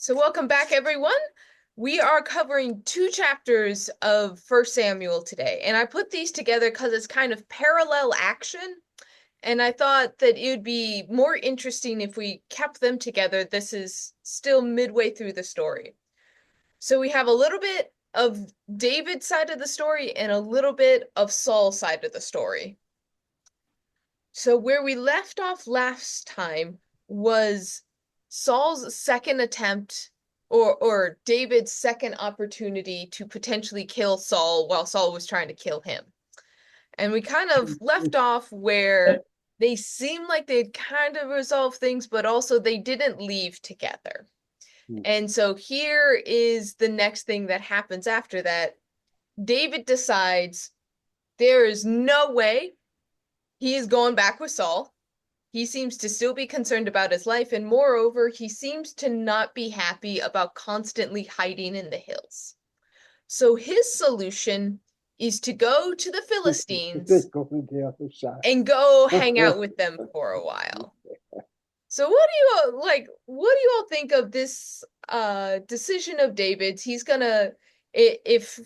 So welcome back, everyone. We are covering two chapters of First Samuel today, and I put these together because it's kind of parallel action, and I thought that it would be more interesting if we kept them together. This is still midway through the story. So we have a little bit of David's side of the story and a little bit of Saul's side of the story. So where we left off last time was Saul's second attempt or David's second opportunity to potentially kill Saul while Saul was trying to kill him. And we kind of left off where they seemed like they'd kind of resolved things, but also they didn't leave together. And so here is the next thing that happens after that. David decides there is no way he is going back with Saul. He seems to still be concerned about his life, and moreover, he seems to not be happy about constantly hiding in the hills. So his solution is to go to the Philistines and go hang out with them for a while. So what do you all think of this decision of David's? He's gonna, if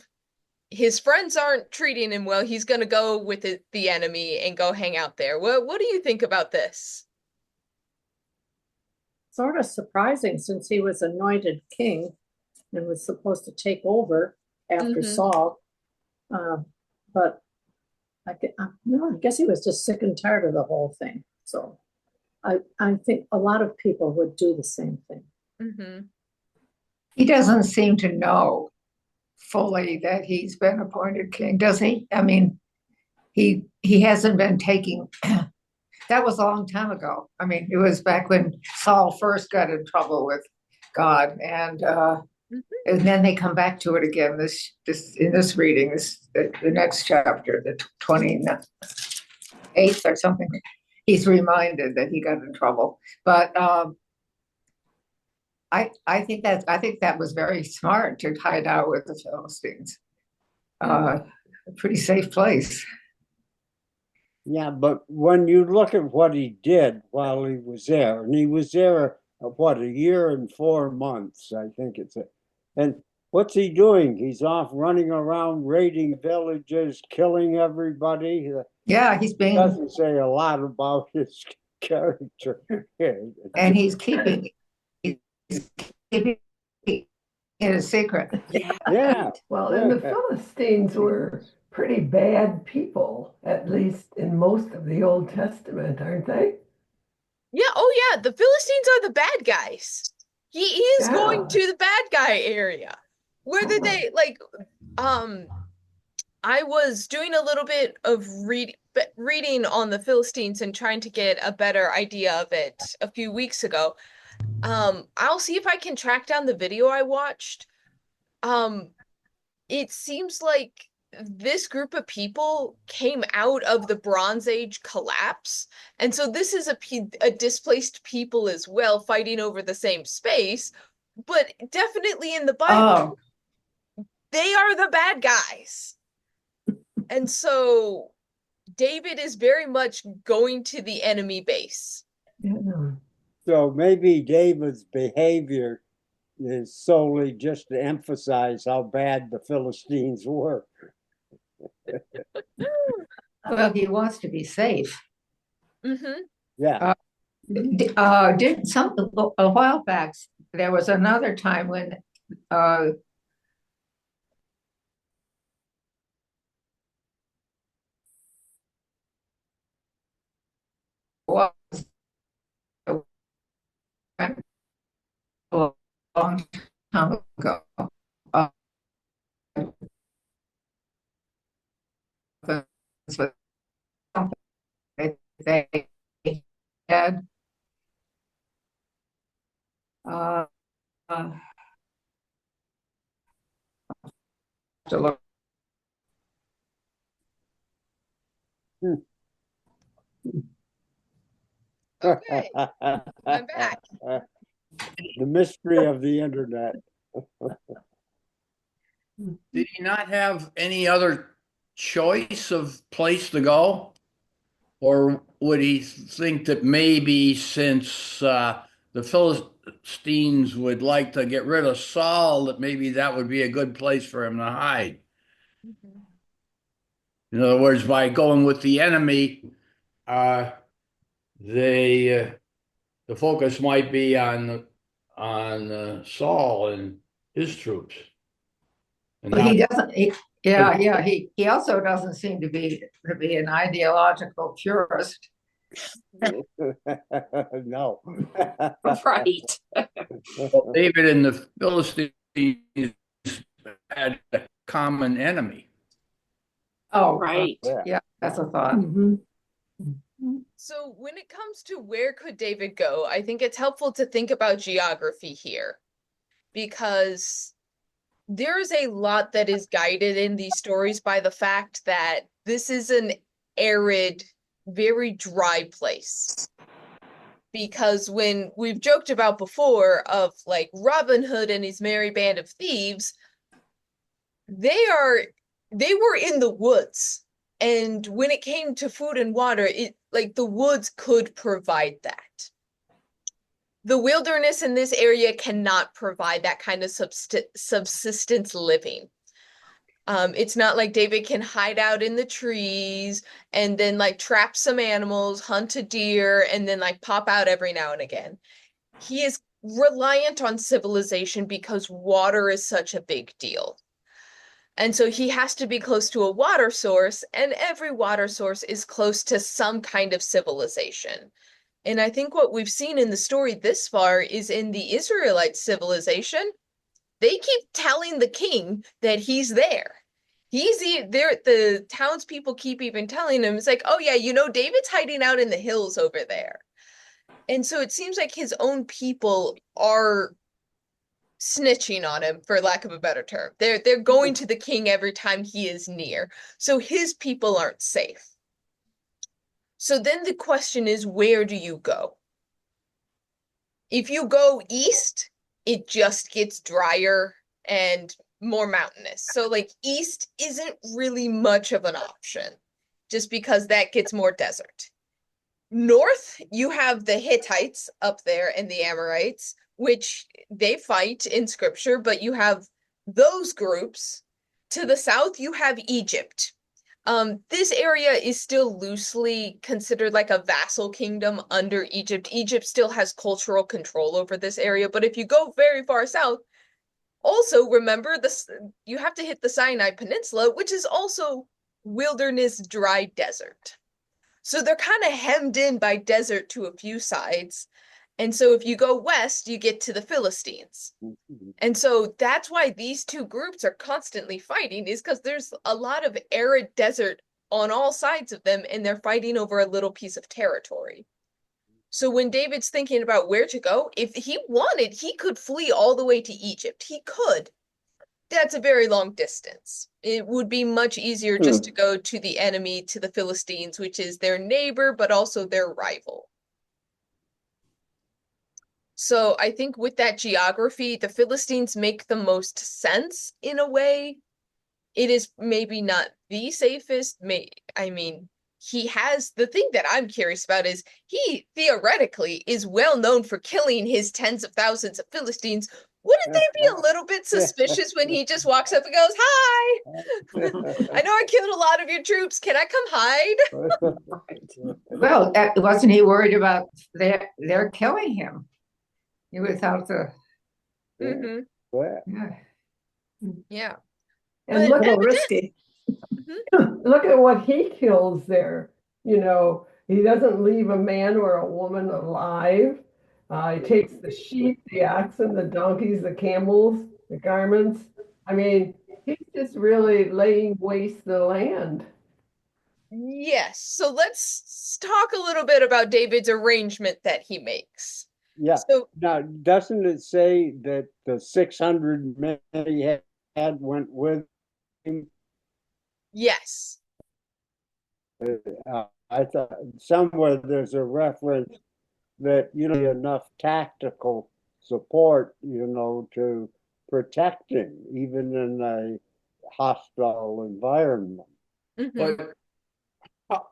his friends aren't treating him well, he's gonna go with the enemy and go hang out there. What do you think about this? Sort of surprising since he was anointed king and was supposed to take over after Saul. But I guess he was just sick and tired of the whole thing. So I think a lot of people would do the same thing. He doesn't seem to know fully that he's been appointed king, does he? I mean, he hasn't been taking that was a long time ago. I mean, it was back when Saul first got in trouble with God, and then they come back to it again. This in this reading, the next chapter, the 28th or something. He's reminded that he got in trouble, but I think that was very smart to hide out with the Philistines. A pretty safe place. Yeah, but when you look at what he did while he was there, and he was there, a year and 4 months, I think and what's he doing? He's off running around raiding villages, killing everybody. Yeah, doesn't say a lot about his character. And he's keeping it a secret. Yeah. Well, and the Philistines were pretty bad people, at least in most of the Old Testament, aren't they? Yeah, the Philistines are the bad guys. He is going to the bad guy area. Whether they I was doing a little bit of reading on the Philistines and trying to get a better idea of it a few weeks ago. I'll see if I can track down the video I watched. It seems like this group of people came out of the Bronze Age collapse. And so this is a displaced people as well, fighting over the same space. But definitely in the Bible, they are the bad guys. And so David is very much going to the enemy base. So maybe David's behavior is solely just to emphasize how bad the Philistines were. Well, he wants to be safe. Yeah. Did something a while back? There was another time when was a long time ago. They had to look. Okay, I'm back. The mystery of the internet. Did he not have any other choice of place to go? Or would he think that maybe since the Philistines would like to get rid of Saul, that maybe that would be a good place for him to hide. Mhm. In other words, by going with the enemy, they the focus might be on Saul and his troops, and But not. he doesn't, yeah, he also doesn't seem to be an ideological purist. No. Right. Well, David and the Philistines had a common enemy. Oh, Right. yeah, that's a thought. Mhm. So when it comes to where could David go, I think it's helpful to think about geography here because there's a lot that is guided in these stories by the fact that this is an arid, very dry place. Because when we've joked about before of like Robin Hood and his merry band of thieves, they were in the woods. And when it came to food and water, it like the woods could provide that. The wilderness in this area cannot provide that kind of subsistence living. It's not like David can hide out in the trees and then like trap some animals, hunt a deer, and then like pop out every now and again. He is reliant on civilization because water is such a big deal. And so he has to be close to a water source, and every water source is close to some kind of civilization. And I think what we've seen in the story this far is in the Israelite civilization, they keep telling the king that he's there. He's there. The townspeople keep even telling him, it's like, oh yeah, David's hiding out in the hills over there. And so it seems like his own people are snitching on him, for lack of a better term. They're going to the king every time he is near. So his people aren't safe. So then the question is, where do you go? If you go east, it just gets drier and more mountainous. So like east isn't really much of an option just because that gets more desert. North, you have the Hittites up there and the Amorites, which they fight in scripture, but you have those groups. To the south, you have Egypt. This area is still loosely considered like a vassal kingdom under Egypt. Egypt still has cultural control over this area, but if you go very far south, also remember this, you have to hit the Sinai Peninsula, which is also wilderness dry desert. So they're kind of hemmed in by desert to a few sides. And so if you go west, you get to the Philistines. And so that's why these two groups are constantly fighting, is because there's a lot of arid desert on all sides of them, and they're fighting over a little piece of territory. So when David's thinking about where to go, if he wanted, he could flee all the way to Egypt. He could. That's a very long distance. It would be much easier just to go to the enemy, to the Philistines, which is their neighbor, but also their rival. So I think with that geography, the Philistines make the most sense in a way. It is maybe not the safest. He has the thing that I'm curious about is he theoretically is well known for killing his tens of thousands of Philistines. Wouldn't they be a little bit suspicious when he just walks up and goes, "Hi, I know I killed a lot of your troops. Can I come hide?" Well, wasn't he worried about they're killing him without the Mm-hmm. Yeah. And But A little risky. look at what he kills there. He doesn't leave a man or a woman alive. He takes the sheep, the oxen, the donkeys, the camels, the garments. I mean, he's just really laying waste the land. Yes. So let's talk a little bit about David's arrangement that he makes. Yeah. So Now, doesn't it say that the 600 men he had went with him? yes. I thought somewhere there's a reference that enough tactical support, to protect him even in a hostile environment. Mm-hmm. But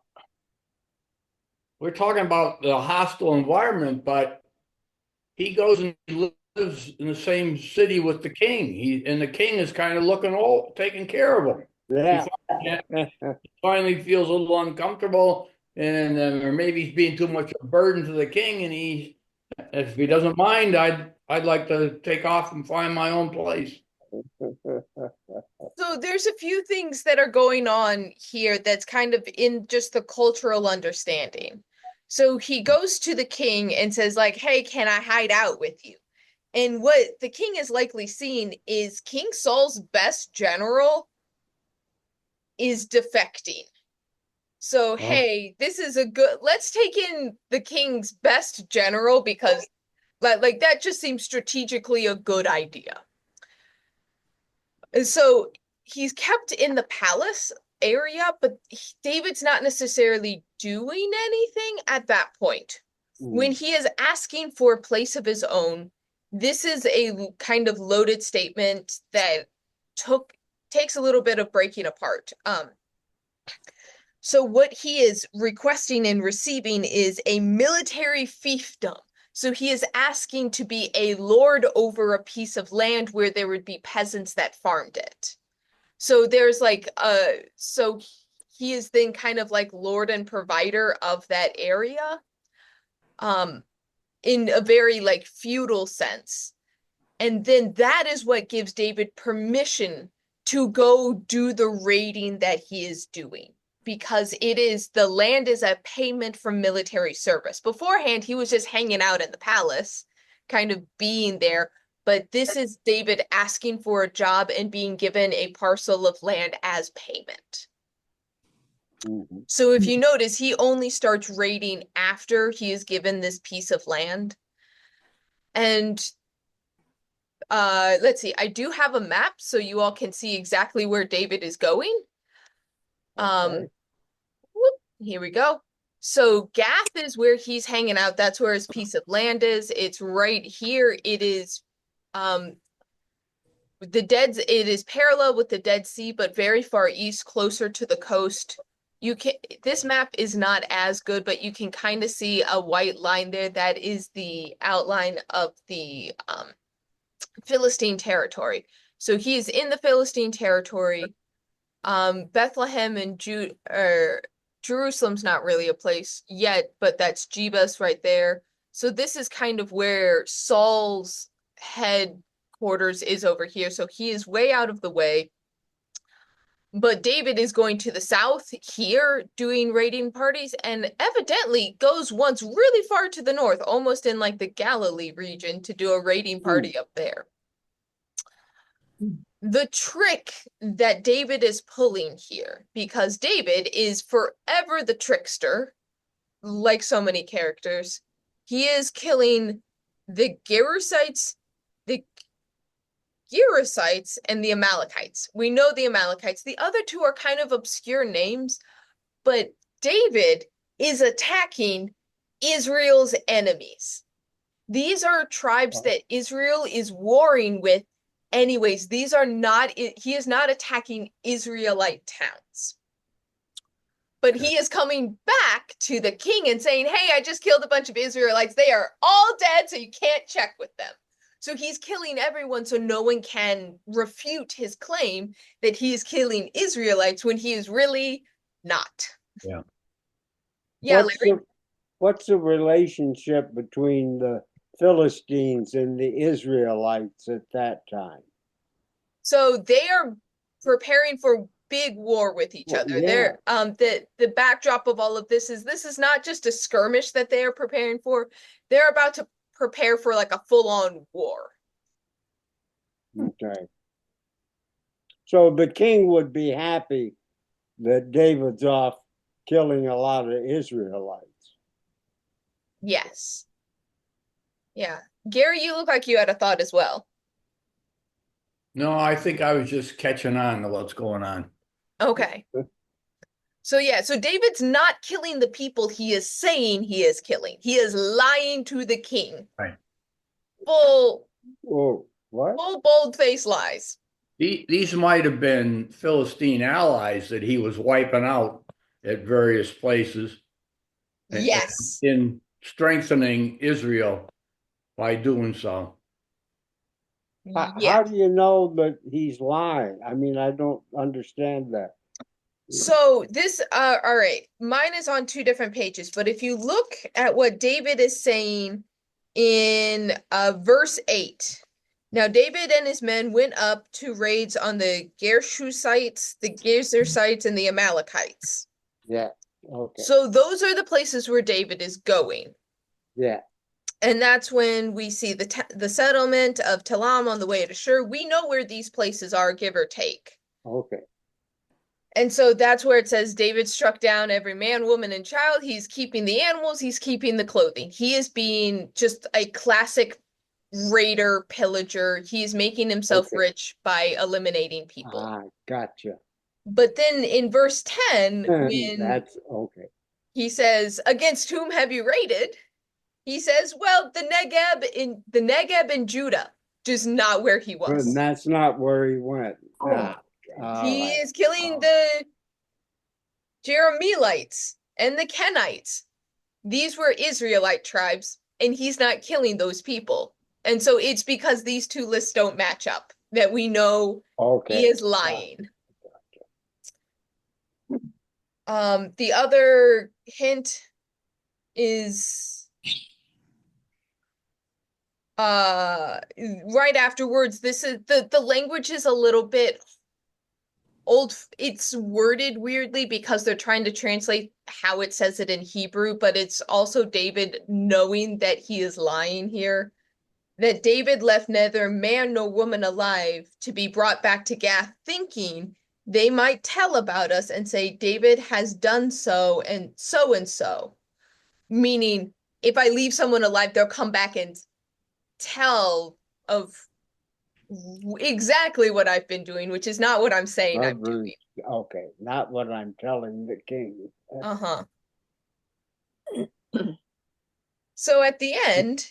we're talking about the hostile environment, but he goes and lives in the same city with the king. And the king is kind of looking old, taking care of him. Yeah. He finally feels a little uncomfortable, and or maybe he's being too much a burden to the king. And if he doesn't mind, I'd like to take off and find my own place. So there's a few things that are going on here that's kind of in just the cultural understanding. So he goes to the king and says, like, hey, can I hide out with you? And what the king is likely seeing is King Saul's best general is defecting. So, hey, this is let's take in the king's best general because like that just seems strategically a good idea. And so he's kept in the palace area, but David's not necessarily doing anything at that point. When he is asking for a place of his own, this is a kind of loaded statement that takes a little bit of breaking apart. So what he is requesting and receiving is a military fiefdom. So he is asking to be a lord over a piece of land where there would be peasants that farmed it. So there's like so he is then kind of like lord and provider of that area, in a very like feudal sense. And then that is what gives David permission to go do the raiding that he is doing, because the land is a payment for military service. Beforehand, he was just hanging out in the palace, kind of being there. But this is David asking for a job and being given a parcel of land as payment. So if you notice, he only starts raiding after he is given this piece of land. And let's see, I do have a map so you all can see exactly where David is going. Okay. Here we go. So Gath is where he's hanging out. That's where his piece of land is. It's right here. It is it is parallel with the Dead Sea, but very far east, closer to the coast. This map is not as good, but you can kind of see a white line there. That is the outline of the Philistine territory. So he is in the Philistine territory. Bethlehem and Jerusalem's not really a place yet, but that's Jebus right there. So this is kind of where Saul's headquarters is over here. So he is way out of the way. But David is going to the south here doing raiding parties, and evidently goes once really far to the north, almost in like the Galilee region, to do a raiding party up there. The trick that David is pulling here, because David is forever the trickster, like so many characters, he is killing the Gerasites and the Amalekites. We know the Amalekites. The other two are kind of obscure names, but David is attacking Israel's enemies. These are tribes that Israel is warring with anyways. He is not attacking Israelite towns. But he is coming back to the king and saying, hey, I just killed a bunch of Israelites. They are all dead, so you can't check with them. So he's killing everyone so no one can refute his claim that he is killing Israelites when he is really not. Yeah. Yeah, what's the relationship between the Philistines and the Israelites at that time? So they are preparing for big war with each other. Yeah. They're the backdrop of all of this is not just a skirmish that they are preparing for. They're about to prepare for like a full-on war. Okay. So the king would be happy that David's off killing a lot of Israelites. Yes. Yeah. Gary, you look like you had a thought as well. No, I think I was just catching on to what's going on. Okay. So David's not killing the people he is saying he is killing. He is lying to the king. Right. What? Full bold-faced lies. These might have been Philistine allies that he was wiping out at various places. Yes. In strengthening Israel. by doing so. Yeah. How do you know that he's lying? I mean, I don't understand that. So this, all right, mine is on two different pages, but if you look at what David is saying in verse 8, now David and his men went up to raids on the Gershusites, the Gezersites, and the Amalekites. Yeah. Okay. So those are the places where David is going. Yeah. And that's when we see the settlement of Hallam on the way to Shur. We know where these places are, give or take. Okay. And so that's where it says David struck down every man, woman, and child. He's keeping the animals, he's keeping the clothing. He is being just a classic raider, pillager. He's making himself Okay. rich by eliminating people. Gotcha. But then in verse 10, when That's okay. he says, against whom have you raided? He says, well, the Negev in Judah, just not where he was. And that's not where he went. He is killing the Jeremielites and the Kenites. These were Israelite tribes, and he's not killing those people. And so it's because these two lists don't match up that we know he is lying. The other hint is right afterwards. This is the language is a little bit old. It's worded weirdly because they're trying to translate how it says it in Hebrew, but it's also David knowing that he is lying here. That David left neither man nor woman alive to be brought back to Gath, thinking they might tell about us and say, David has done so and so and so. Meaning, if I leave someone alive, they'll come back and tell of exactly what I've been doing, which is not what I'm saying I'm doing. Okay, not what I'm telling the king. Uh-huh. So at the end,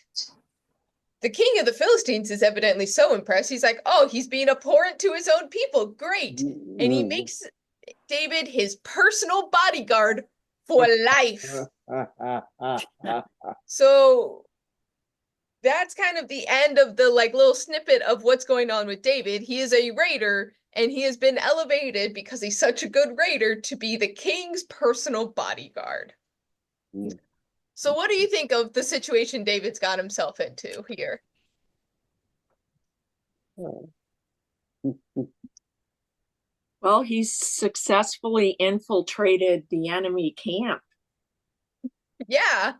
the king of the Philistines is evidently so impressed. He's like, oh, he's being abhorrent to his own people. Great. And he makes David his personal bodyguard for life. So that's kind of the end of the little snippet of what's going on with David. He is a raider, and he has been elevated because he's such a good raider to be the king's personal bodyguard. So what do you think of the situation David's got himself into here? Well, he's successfully infiltrated the enemy camp. Yeah.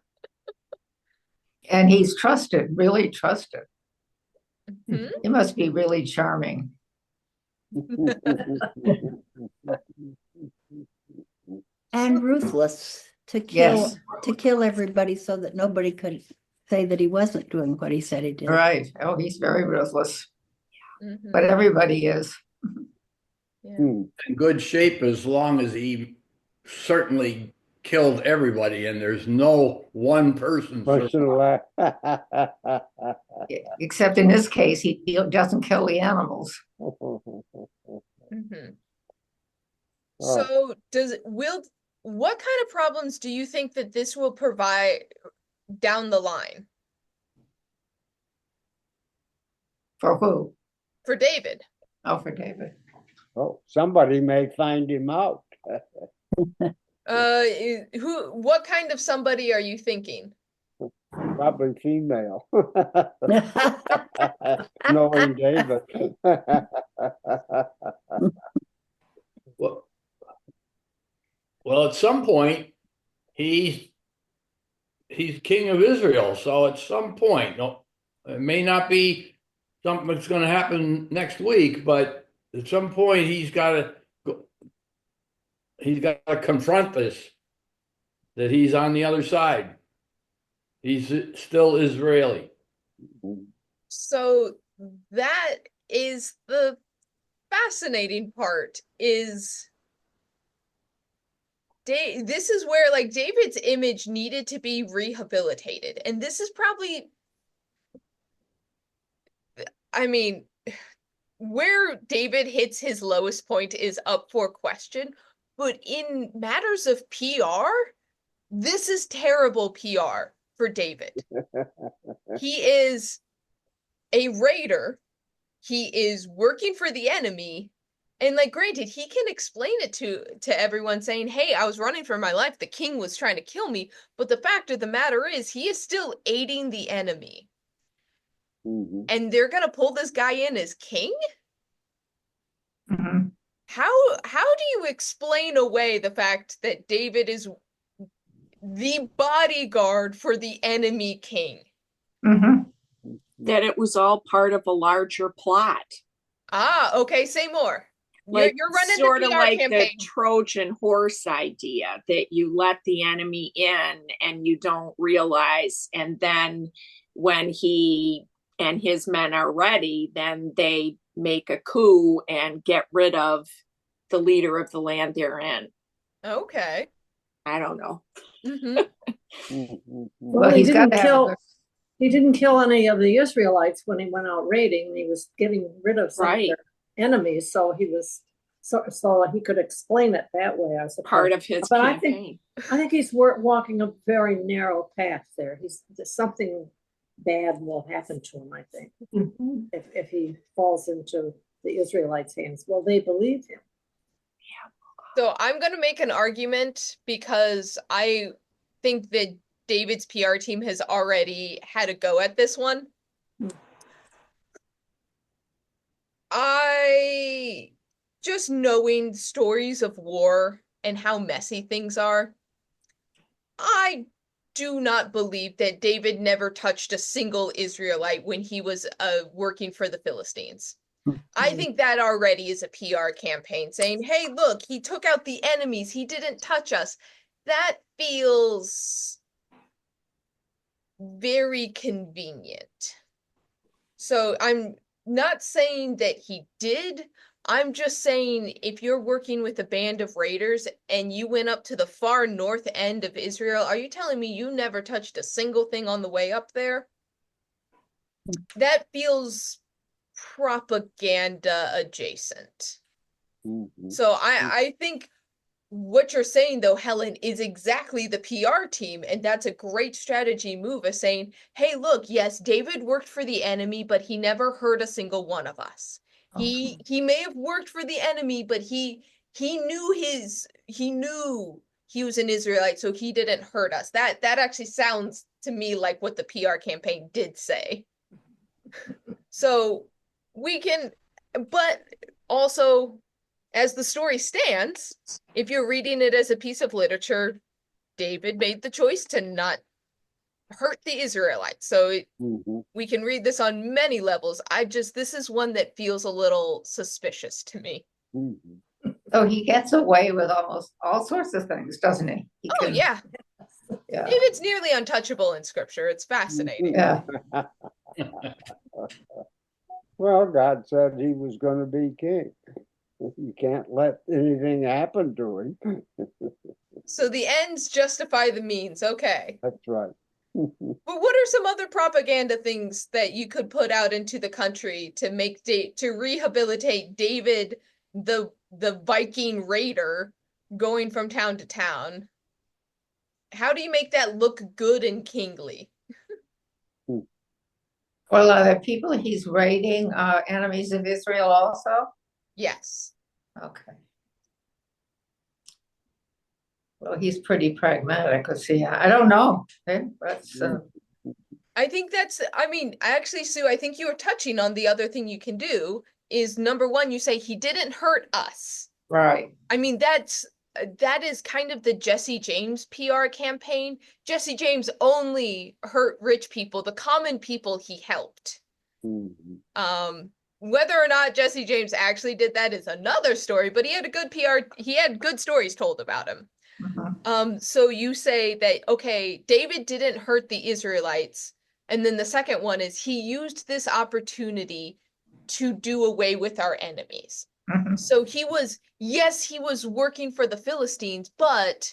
And he's trusted, really trusted. Mm-hmm. He must be really charming. And ruthless to kill everybody so that nobody could say that he wasn't doing what he said he did. Right. Oh, he's very ruthless. Mm-hmm. But everybody is. Yeah. In good shape as long as he certainly killed everybody and there's no one person. Except in this case, he doesn't kill the animals. Mm-hmm. So what kind of problems do you think that this will provide down the line? For who? For David. Oh, for David. Oh, somebody may find him out. What kind of somebody are you thinking? Probably female. Knowing David. Well, at some point, he's king of Israel. So at some point, it may not be something that's going to happen next week, but at some point he's got to confront this, that he's on the other side. He's still Israeli. So that is the fascinating part is this is where David's image needed to be rehabilitated. And this is probably, I mean, where David hits his lowest point is up for question. But in matters of PR, this is terrible PR for David. He is a raider. He is working for the enemy. And like, granted, he can explain it to everyone saying, hey, I was running for my life. The king was trying to kill me. But the fact of the matter is he is still aiding the enemy. Mhm. And they're going to pull this guy in as king? Mhm. How do you explain away the fact that David is the bodyguard for the enemy king? Mhm. That it was all part of a larger plot. Ah, okay, say more. Like You're running the sort of PR like campaign. the Trojan horse idea that you let the enemy in and you don't realize, and then when he and his men are ready, then they make a coup and get rid of the leader of the land they're in. Okay. I don't know. Mm-hmm. Mhm. Well, he's got to have a he didn't kill any of the Israelites when he went out raiding. He was getting rid of some of Right. their enemies, so he was so he could explain it that way, I suppose. Part of his But campaign. I think he's walking a very narrow path there. He's something bad will happen to him, I think, if he falls into the Israelites' hands. Will they believe him? So I'm going to make an argument because I think that David's PR team has already had a go at this one. I just knowing stories of war and how messy things are, I do not believe that David never touched a single Israelite when he was working for the Philistines. I think that already is a PR campaign saying, hey, look, he took out the enemies. He didn't touch us. That feels very convenient. So I'm not saying that he did. I'm just saying if you're working with a band of raiders and you went up to the far north end of Israel, are you telling me you never touched a single thing on the way up there? That feels propaganda adjacent. Mhm. So I think what you're saying though, Helen, is exactly the PR team, and that's a great strategy move of saying, hey, look, yes, David worked for the enemy, but he never hurt a single one of us. He may have worked for the enemy, but he knew he was an Israelite, so he didn't hurt us. That actually sounds to me like what the PR campaign did say. So we can, but also, as the story stands, if you're reading it as a piece of literature, David made the choice to not hurt the Israelites. So Mhm. we can read this on many levels. This is one that feels a little suspicious to me. Mhm. So he gets away with almost all sorts of things, doesn't he? He Oh, can, yeah. yeah. David's nearly untouchable in scripture. It's fascinating. Yeah. Well, God said he was going to be king. You can't let anything happen to him. So the ends justify the means. Okay. That's right. But what are some other propaganda things that you could put out into the country to make to rehabilitate David, the Viking raider, going from town to town? How do you make that look good and kingly? Well, are the people he's raiding enemies of Israel also? Yes. Okay. Well, he's pretty pragmatic. Let's see. I don't know. That's I think I mean, actually, Sue, I think you were touching on the other thing you can do is number one, you say he didn't hurt us. right. I mean, that is kind of the Jesse James PR campaign. Jesse James only hurt rich people, the common people he helped. Mhm. Whether or not Jesse James actually did that is another story, but he had a good PR, he had good stories told about him. So you say that, okay, David didn't hurt the Israelites. And then the second one is he used this opportunity to do away with our enemies. So he was working for the Philistines, but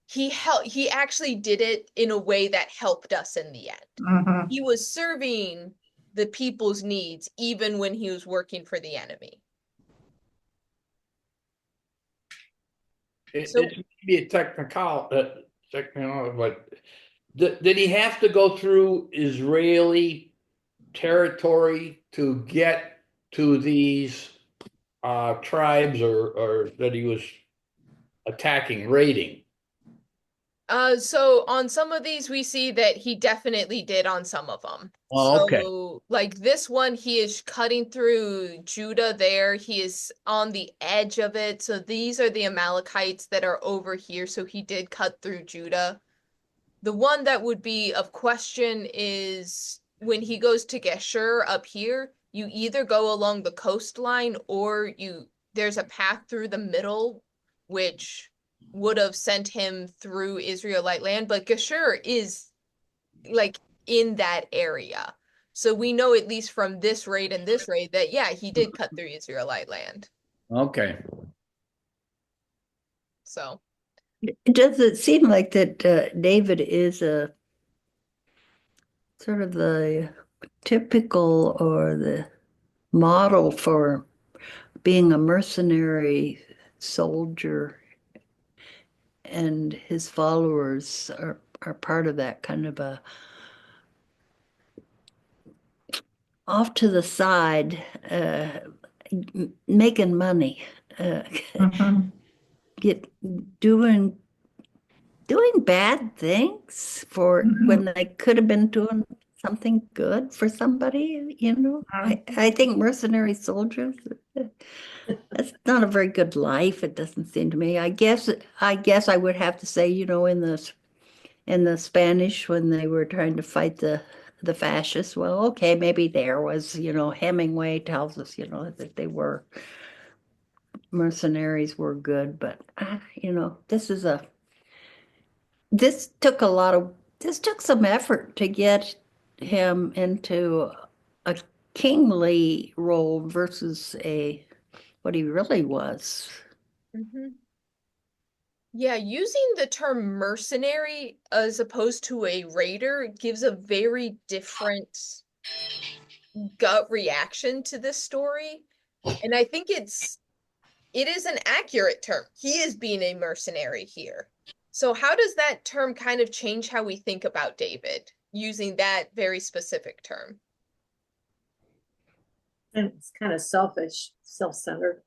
he actually did it in a way that helped us in the end. He was serving the people's needs even when he was working for the enemy. It's maybe a technical, but Did he have to go through Israeli territory to get to these tribes or that he was attacking, raiding? So on some of these, we see that he definitely did on some of them. Oh, okay. So, like this one, he is cutting through Judah there. He is on the edge of it. So these are the Amalekites that are over here. So he did cut through Judah. The one that would be of question is when he goes to Geshur up here, you either go along the coastline or there's a path through the middle, which would have sent him through Israelite land, but Geshur is like in that area. So we know at least from this raid and this raid that yeah, he did cut through Israelite land. Okay. So Does it seem like that David is a sort of the typical or the model for being a mercenary soldier, and his followers are part of that kind of a off to the side, making money, get doing bad things for when they could have been doing something good for somebody, you know. I think mercenary soldiers, that's not a very good life, it doesn't seem to me. I guess I would have to say, you know, in the Spanish when they were trying to fight the fascists, well, okay, maybe there was, you know, Hemingway tells us, you know, that they were mercenaries were good, but you know, this took some effort to get him into a kingly role versus what he really was. yeah, using the term mercenary as opposed to a raider gives a very different gut reaction to this story. And I think it is an accurate term. He is being a mercenary here. So how does that term kind of change how we think about David using that very specific term? And it's kind of selfish, self-centered,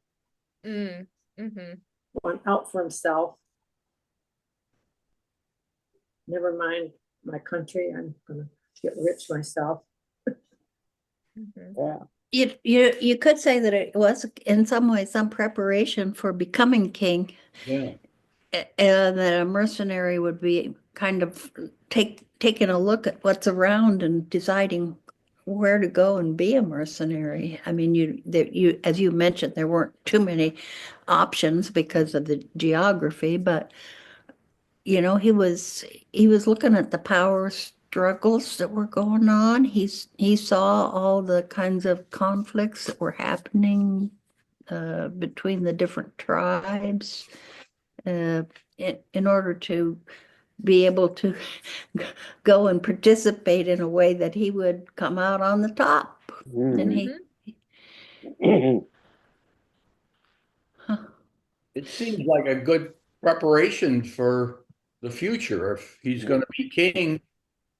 one out for himself. Never mind my country, I'm gonna get rich myself. Yeah. You could say that it was in some way some preparation for becoming king. Yeah. And that a mercenary would be kind of taking a look at what's around and deciding where to go and be a mercenary. I mean, you as you mentioned, there weren't too many options because of the geography, but you know, he was looking at the power struggles that were going on. He saw all the kinds of conflicts that were happening between the different tribes. In order to be able to go and participate in a way that he would come out on the top. And he It seems like a good preparation for the future. If he's going to be king,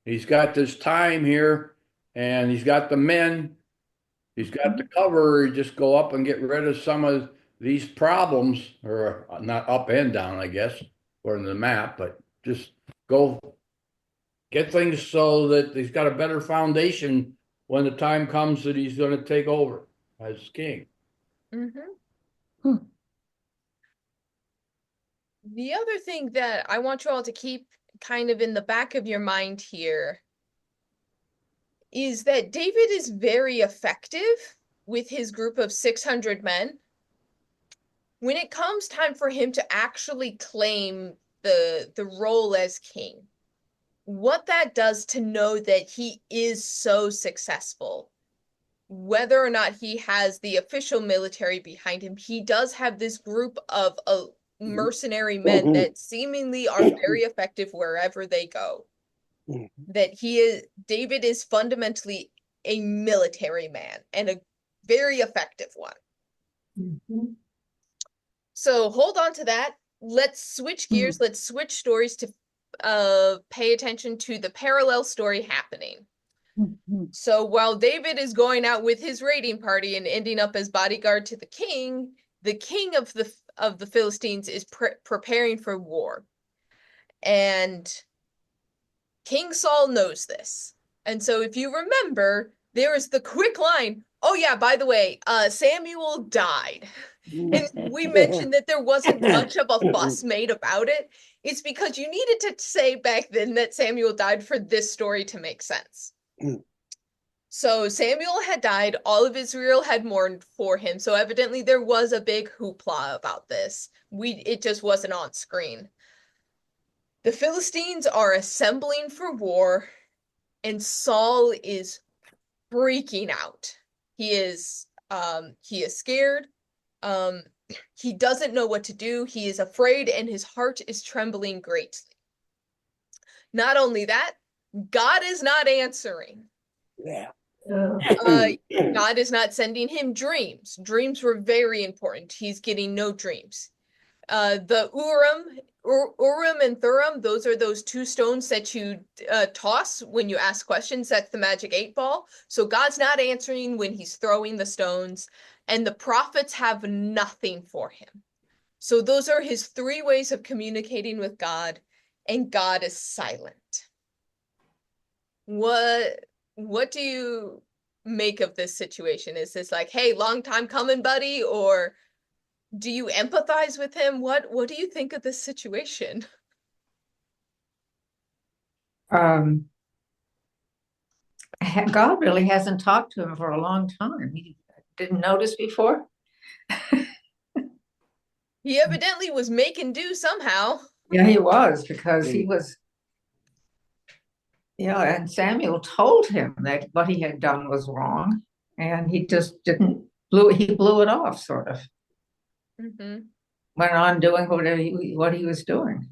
he's got this time here and he's got the men, he's got the cover. You just go up and get rid of some of these problems, or not up and down, I guess, according to the map, but just go get things so that he's got a better foundation when the time comes that he's going to take over as king. The other thing that I want you all to keep kind of in the back of your mind here is that David is very effective with his group of 600 men. When it comes time for him to actually claim the role as king, what that does to know that he is so successful, whether or not he has the official military behind him, he does have this group of mercenary men that seemingly are very effective wherever they go. That David is fundamentally a military man and a very effective one. So hold on to that. Let's switch gears. Let's switch stories to pay attention to the parallel story happening. Mm-hmm. So while David is going out with his raiding party and ending up as bodyguard to the king of the Philistines is preparing for war. And King Saul knows this. And so if you remember, there is the quick line, oh yeah, by the way, Samuel died. And we mentioned that there wasn't much of a fuss made about it. It's because you needed to say back then that Samuel died for this story to make sense. So Samuel had died, all of Israel had mourned for him, so evidently there was a big hoopla about this. It just wasn't on screen. The Philistines are assembling for war, and Saul is freaking out. He is scared. He doesn't know what to do. He is afraid, and his heart is trembling greatly. Not only that, God is not answering. Yeah. God is not sending him dreams. Dreams were very important. He's getting no dreams. The Urim and Thummim, those are those two stones that you toss when you ask questions. That's the magic 8-ball. So God's not answering when he's throwing the stones, and the prophets have nothing for him. So those are his 3 ways of communicating with God, and God is silent. What do you make of this situation? Is this like, hey, long time coming, buddy? Or do you empathize with him? What do you think of this situation? God really hasn't talked to him for a long time. He didn't notice before. He evidently was making do somehow. Yeah, he was, because he was, and Samuel told him that what he had done was wrong, and he just he blew it off, sort of. Mm-hmm. Went on doing what he was doing.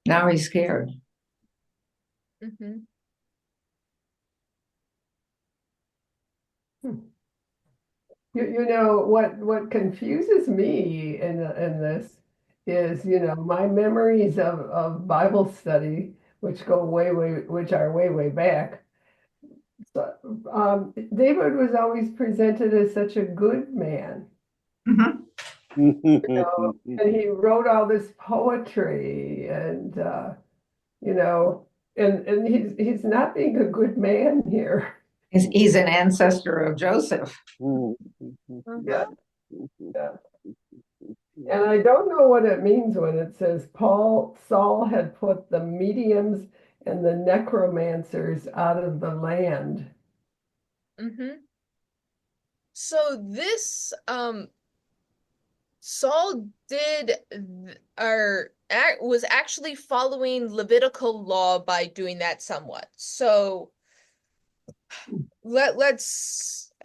Now he's scared. Mm-hmm. You know what confuses me in this is, my memories of Bible study, which are way back. So, David was always presented as such a good man. Mhm. And he wrote all this poetry, and and he's not being a good man here. He's an ancestor of Joseph. Yeah. And I don't know what it means when it says Saul had put the mediums and the necromancers out of the land. Mm-hmm. So this Saul was actually following Levitical law by doing that somewhat. So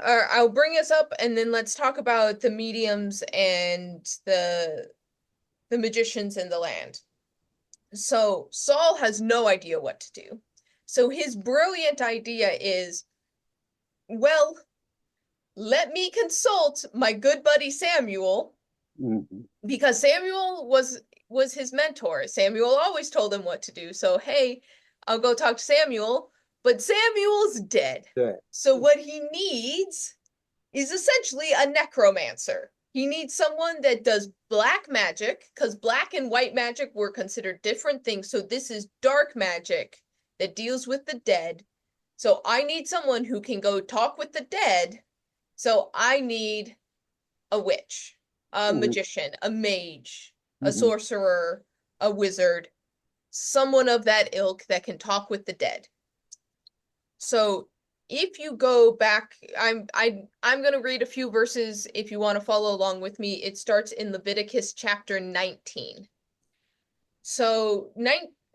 I'll bring us up, and then let's talk about the mediums and the magicians in the land. So Saul has no idea what to do. So his brilliant idea is, well, let me consult my good buddy Samuel, because Samuel was his mentor. Samuel always told him what to do. So, hey, I'll go talk to Samuel, but Samuel's dead. So what he needs is essentially a necromancer. He needs someone that does black magic, because black and white magic were considered different things. So this is dark magic that deals with the dead. So I need someone who can go talk with the dead. So I need a witch, a magician, a mage, a sorcerer, a wizard, someone of that ilk that can talk with the dead. So if you go back, I'm going to read a few verses if you want to follow along with me. It starts in Leviticus chapter 19. So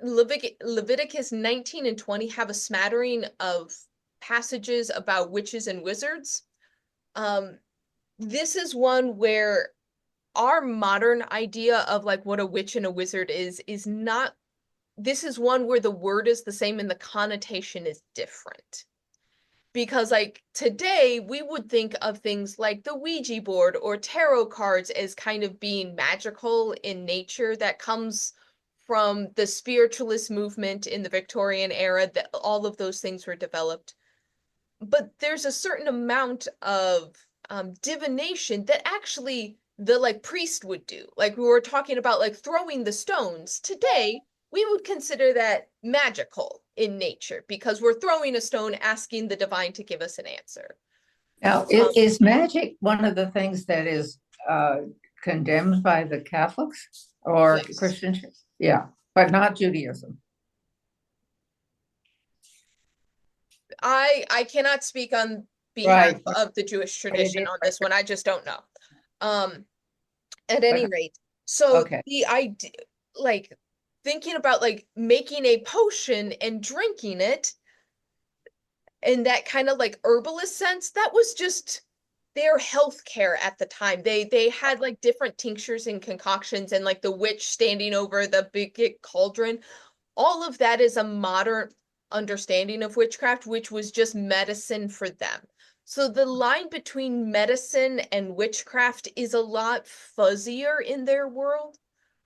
Leviticus 19 and 20 have a smattering of passages about witches and wizards. This is one where our modern idea of like what a witch and a wizard is not, this is one where the word is the same and the connotation is different. because like today we would think of things like the Ouija board or tarot cards as kind of being magical in nature. That comes from the spiritualist movement in the Victorian era, that all of those things were developed. But there's a certain amount of divination that actually the like priest would do. Like we were talking about like throwing the stones. Today, we would consider that magical in nature because we're throwing a stone asking the divine to give us an answer. Now, is magic one of the things that is condemned by the Catholics or Yes. Christians? Yeah, but not Judaism. I cannot speak on behalf Right. of the Jewish tradition on this one. I just don't know. At any rate, so Okay. the idea, like thinking about like making a potion and drinking it in that kind of like herbalist sense, that was just their health care at the time. They had like different tinctures and concoctions, and like the witch standing over the big cauldron. All of that is a modern understanding of witchcraft, which was just medicine for them. So the line between medicine and witchcraft is a lot fuzzier in their world.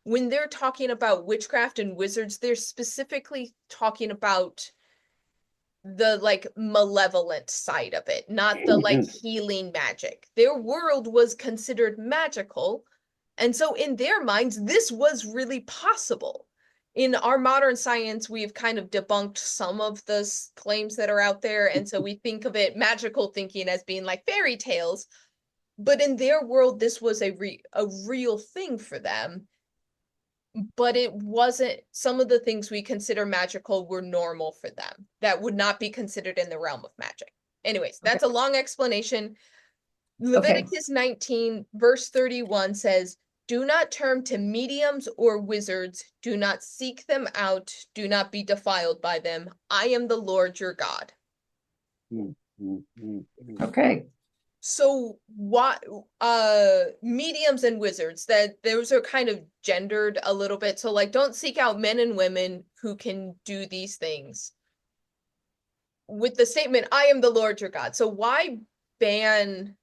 When they're talking about witchcraft and wizards, they're specifically talking about the like malevolent side of it, not the like healing magic. Their world was considered magical, and so in their minds, this was really possible. In our modern science, we've kind of debunked some of the claims that are out there, and so we think of it magical thinking as being like fairy tales. But in their world, this was a real thing for them. But it wasn't, some of the things we consider magical were normal for them. That would not be considered in the realm of magic. Anyways, that's a long explanation. Leviticus 19, verse 31 says, "Do not turn to mediums or wizards. Do not seek them out. Do not be defiled by them. I am the Lord your God." Okay. So what mediums and wizards, that those are kind of gendered a little bit. So like don't seek out men and women who can do these things. With the statement, "I am the Lord your God." So why ban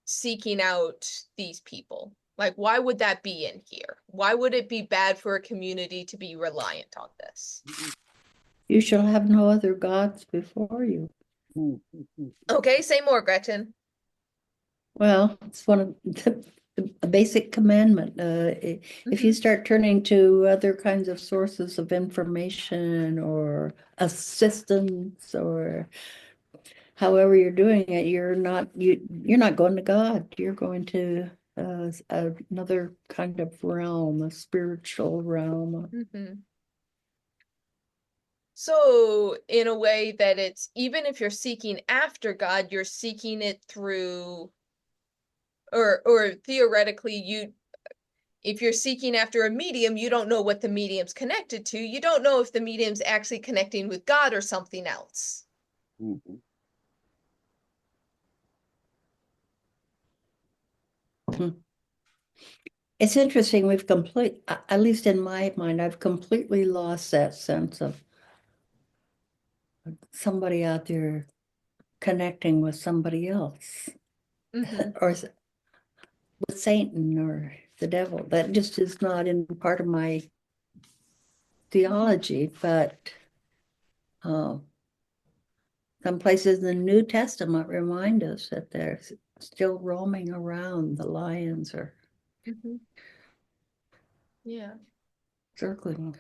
seeking out these people? Like why would that be in here? Why would it be bad for a community to be reliant on this? You shall have no other gods before you. Okay, say more, Gretchen. Well, it's one of the basic commandment. If you start turning to other kinds of sources of information or assistance or however you're doing it, you're not going to God. You're going to another kind of realm, a spiritual realm. So in a way that it's, even if you're seeking after God, you're seeking it through, or theoretically, if you're seeking after a medium, you don't know what the medium's connected to. You don't know if the medium's actually connecting with God or something else. It's interesting. At least in my mind, I've completely lost that sense of somebody out there connecting with somebody else, or with Satan or the devil. That just is not in part of my theology. But some places in the New Testament remind us that they're still roaming around. The lions are circling.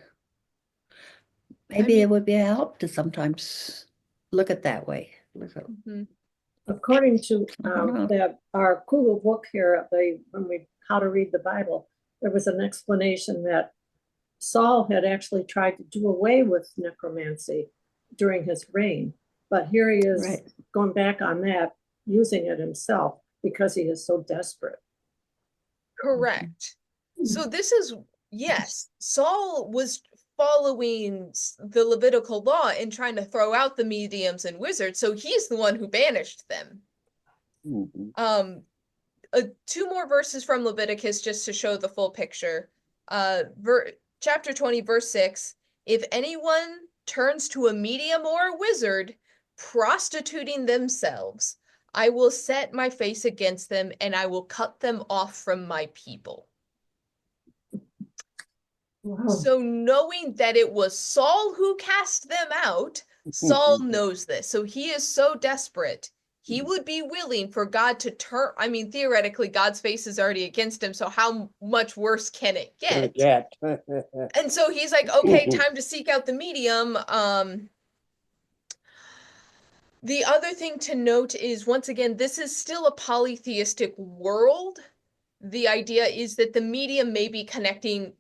Maybe it would be a help to sometimes look at that way. According to our Kugel book here, How to Read the Bible, there was an explanation that Saul had actually tried to do away with necromancy during his reign, but here he is going back on that, using it himself because he is so desperate. Correct. So this is, yes, Saul was following the Levitical law and trying to throw out the mediums and wizards, so he's the one who banished them. Two more verses from Leviticus just to show the full picture. Chapter 20, verse 6, "If anyone turns to a medium or a wizard prostituting themselves, I will set my face against them and I will cut them off from my people. Wow. So knowing that it was Saul who cast them out, Saul knows this. So he is so desperate. He would be willing for God to turn. I mean, theoretically, God's face is already against him. So how much worse can it get? And so he's like, okay, time to seek out the medium. The other thing to note is, once again, this is still a polytheistic world. The idea is that the medium may be connecting.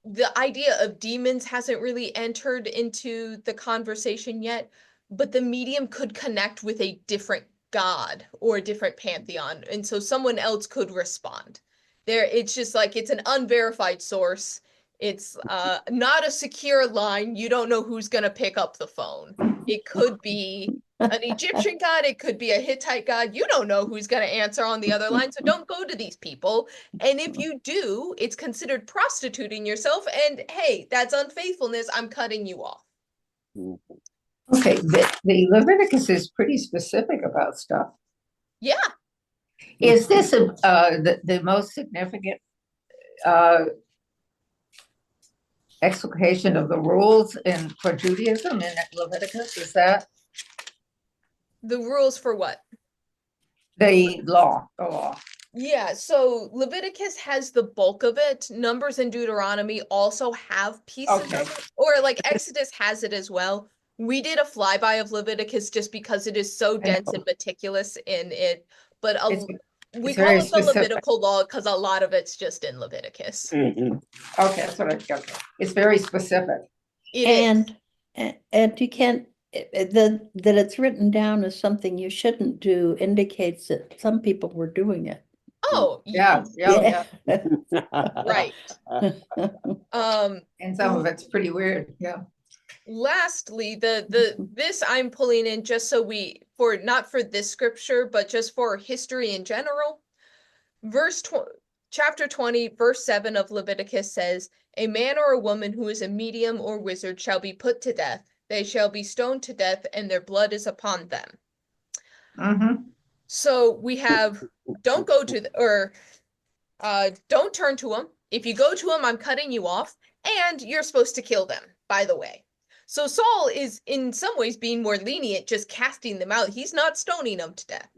The idea of demons hasn't really entered into the conversation yet, but the medium could connect with a different god or a different pantheon, and so someone else could respond. It's just like it's an unverified source. It's not a secure line. You don't know who's going to pick up the phone. It could be an Egyptian god, it could be a Hittite god. You don't know who's going to answer on the other line, so don't go to these people. And if you do, it's considered prostituting yourself. And hey, that's unfaithfulness. I'm cutting you off. Okay, the Leviticus is pretty specific about stuff. Yeah. Is this the most significant explication of the rules for Judaism in Leviticus? Is that the rules for what? The law. Yeah, so Leviticus has the bulk of it. Numbers and Deuteronomy also have pieces of it, or like Exodus has it as well. We did a flyby of Leviticus just because it is so dense and meticulous in it, but we call it the Levitical law because a lot of it's just in Leviticus. Okay, that's what I got. It's very specific. And you can't, that it's written down as something you shouldn't do indicates that some people were doing it. Oh, yeah. Right. And some of it's pretty weird. Yeah. Lastly, this I'm pulling in just so not for this scripture, but just for history in general. Chapter 20, verse 7 of Leviticus says, "A man or a woman who is a medium or wizard shall be put to death. They shall be stoned to death, and their blood is upon them." So we have, don't turn to them. If you go to them, I'm cutting you off, and you're supposed to kill them, by the way. So Saul is in some ways being more lenient, just casting them out. He's not stoning them to death.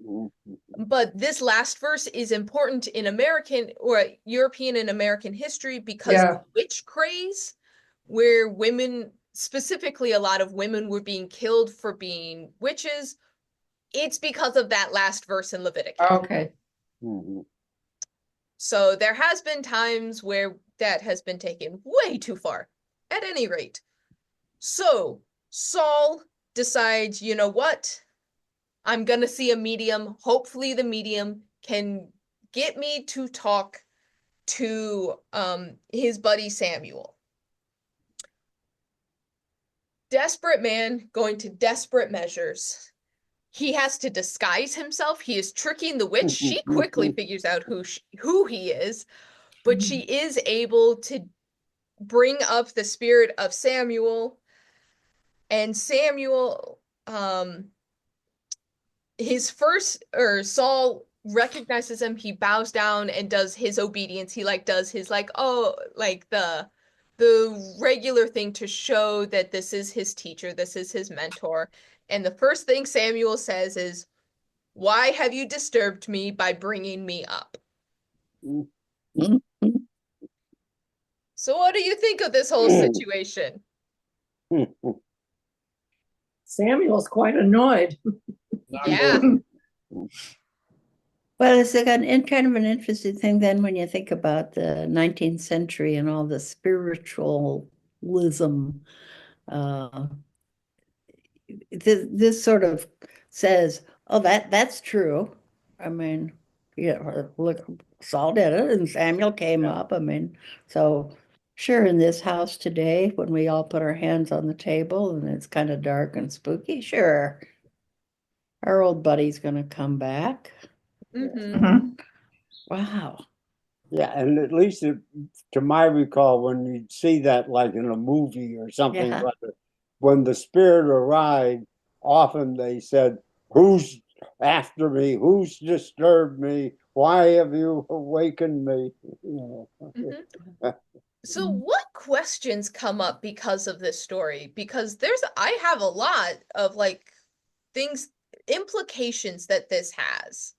But this last verse is important in American or European and American history because of witch craze, where women, specifically a lot of women, were being killed for being witches. It's because of that last verse in Leviticus. Okay. So there has been times where that has been taken way too far. At any rate. So Saul decides, you know what? I'm going to see a medium. Hopefully the medium can get me to talk to his buddy Samuel. Desperate man going to desperate measures. He has to disguise himself. He is tricking the witch. She quickly figures out who he is, but she is able to bring up the spirit of Samuel. And Samuel, Saul recognizes him. He bows down and does his obedience. He does his the regular thing to show that this is his teacher, this is his mentor. And the first thing Samuel says is, "Why have you disturbed me by bringing me up?" So what do you think of this whole situation? Samuel's quite annoyed. Yeah. Well, it's kind of an interesting thing then when you think about the 19th century and all the spiritualism. This sort of says, oh, that's true. I mean, look, Saul did it and Samuel came up. I mean, so sure, in this house today, when we all put our hands on the table and it's kind of dark and spooky, sure, our old buddy's going to come back. Wow. Yeah, and at least to my recall, when you'd see that like in a movie or something, when the spirit arrived, often they said, "Who's after me? Who's disturbed me? Why have you awakened me?" You know. So what questions come up because of this story? Because I have a lot of like things, implications that this has.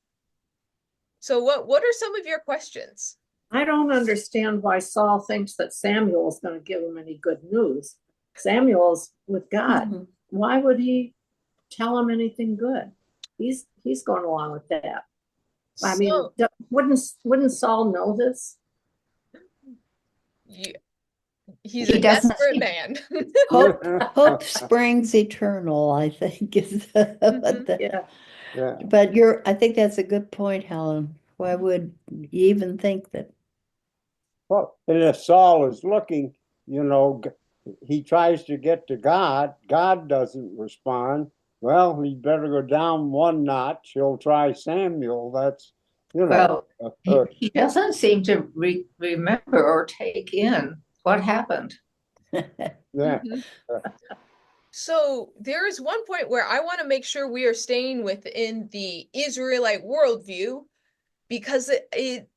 So what are some of your questions? I don't understand why Saul thinks that Samuel's going to give him any good news. Samuel's with God. Mhm. Why would he tell him anything good? He's going along with that. I mean, So wouldn't Saul know this? you, he's He a doesn't desperate seem- man. Hope springs eternal, I think is Mhm. Yeah. but I think that's a good point, Helen. Why would you even think that? Well, and if Saul is looking, you know, he tries to get to God. God doesn't respond. Well, he better go down one notch. He'll try Samuel. That's, you know, Well, he doesn't seem to remember or take in what happened. yeah. Mhm. So there is one point where I want to make sure we are staying within the Israelite worldview because it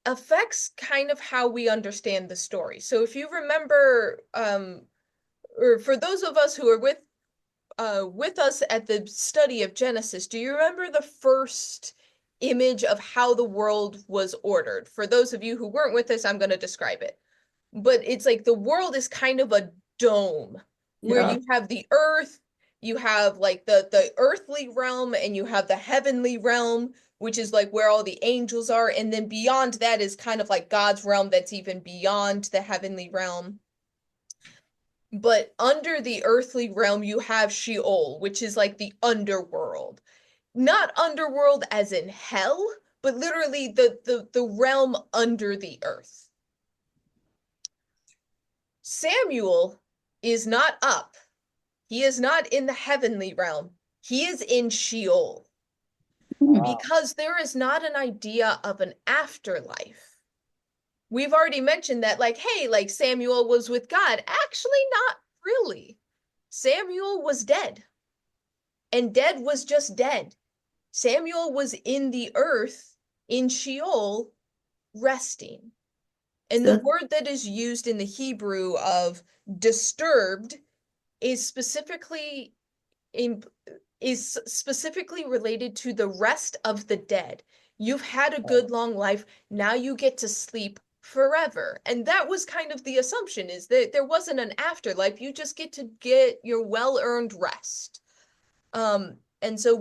affects kind of how we understand the story. So if you remember, or for those of us who are with us at the study of Genesis, do you remember the first image of how the world was ordered? For those of you who weren't with us, I'm going to describe it. But it's like the world is kind of a dome where Yeah. you have the earth, you have like the earthly realm, and you have the heavenly realm, which is like where all the angels are, and then beyond that is kind of like God's realm that's even beyond the heavenly realm. But under the earthly realm, you have Sheol, which is like the underworld. Not underworld as in hell, but literally the realm under the earth. Samuel is not up. He is not in the heavenly realm. He is in Sheol because there is not an idea of an afterlife. We've already mentioned that, like, hey, like Samuel was with God. Actually, not really. Samuel was dead, and dead was just dead. Samuel was in the earth, in Sheol, resting. And the So word that is used in the Hebrew of disturbed is specifically in is specifically related to the rest of the dead. You've had a good long life. Now you get to sleep forever. And that was kind of the assumption, is that there wasn't an afterlife. You just get to get your well-earned rest. And so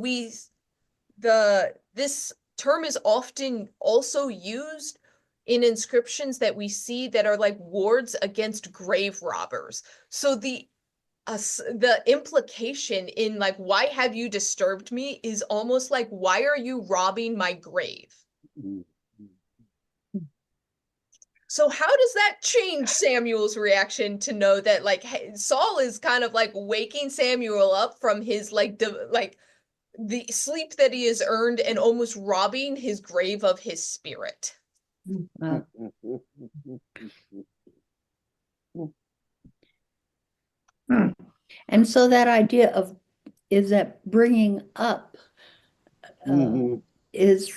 this term is often also used in inscriptions that we see that are like wards against grave robbers. So the implication in like, why have you disturbed me, is almost like, why are you robbing my grave? So how does that change Samuel's reaction to know that like Saul is kind of like waking Samuel up from his like the sleep that he has earned and almost robbing his grave of his spirit? And so that idea of is that bringing up is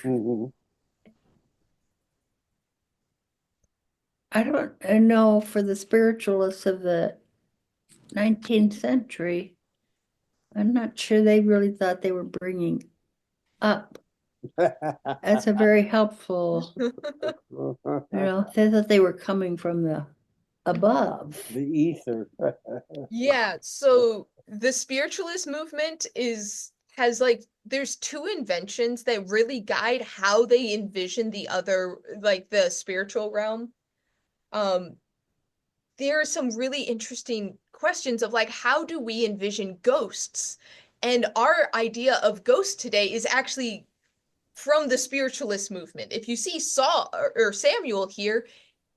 I don't know, for the spiritualists of the 19th century, I'm not sure they really thought they were bringing up. That's a very helpful, they thought they were coming from the above. The ether. Yeah, so the spiritualist movement has like there's two inventions that really guide how they envision the other, like the spiritual realm. Um, there are some really interesting questions of like, how do we envision ghosts? And our idea of ghosts today is actually from the spiritualist movement. If you see Saul or Samuel here,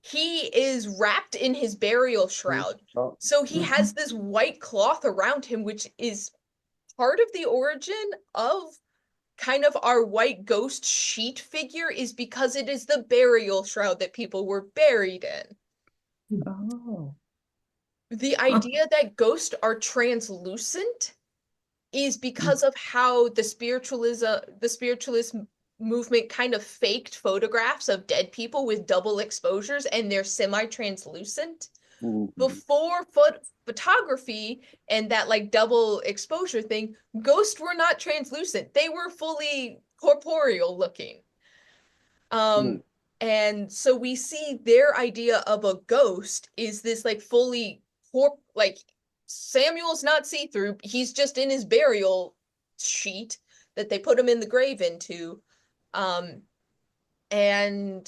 he is wrapped in his burial shroud. So he has this white cloth around him, which is part of the origin of kind of our white ghost sheet figure, is because it is the burial shroud that people were buried in. Oh. The idea that ghosts are translucent is because of how the spiritualist movement kind of faked photographs of dead people with double exposures, and they're semi-translucent. Before photography and that like double exposure thing, ghosts were not translucent. They were fully corporeal looking. And so we see their idea of a ghost is this like fully like Samuel's not see-through. He's just in his burial sheet that they put him in the grave into. And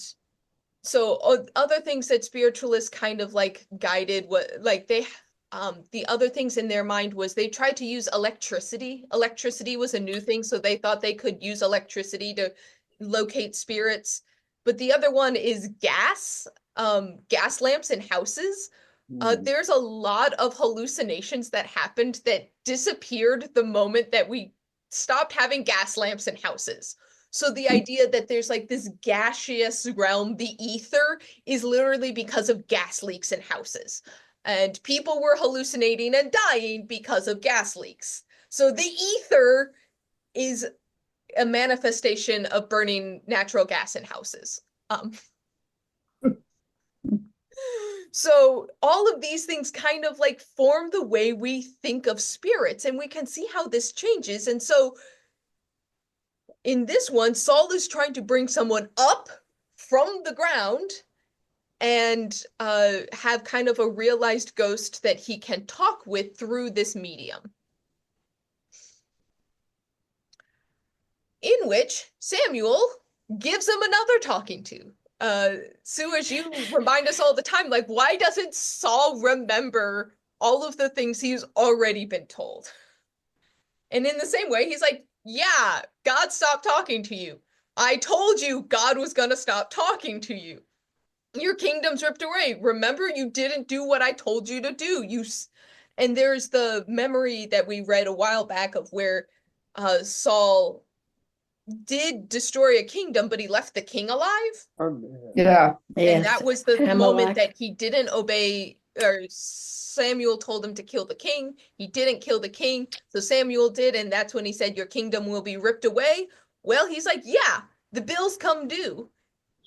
so other things that spiritualists kind of like guided what like they the other things in their mind was they tried to use electricity. Electricity was a new thing, so they thought they could use electricity to locate spirits. But the other one is gas lamps in houses. There's a lot of hallucinations that happened that disappeared the moment that we stopped having gas lamps in houses. So the idea that there's like this gaseous realm, the ether, is literally because of gas leaks in houses. And people were hallucinating and dying because of gas leaks. So the ether is a manifestation of burning natural gas in houses. So all of these things kind of like form the way we think of spirits, and we can see how this changes. And so in this one, Saul is trying to bring someone up from the ground and have kind of a realized ghost that he can talk with through this medium. In which Samuel gives him another talking to. Sue, as you remind us all the time, like, why doesn't Saul remember all of the things he's already been told? And in the same way, he's like, yeah, God stopped talking to you. I told you God was going to stop talking to you. Your kingdom's ripped away. Remember, you didn't do what I told you to do. And there's the memory that we read a while back of where Saul did destroy a kingdom, but he left the king alive. Yeah. And that was the Amalek. moment that he didn't obey, or Samuel told him to kill the king. He didn't kill the king, so Samuel did, and that's when he said, your kingdom will be ripped away. Well, he's like, yeah, the bills come due.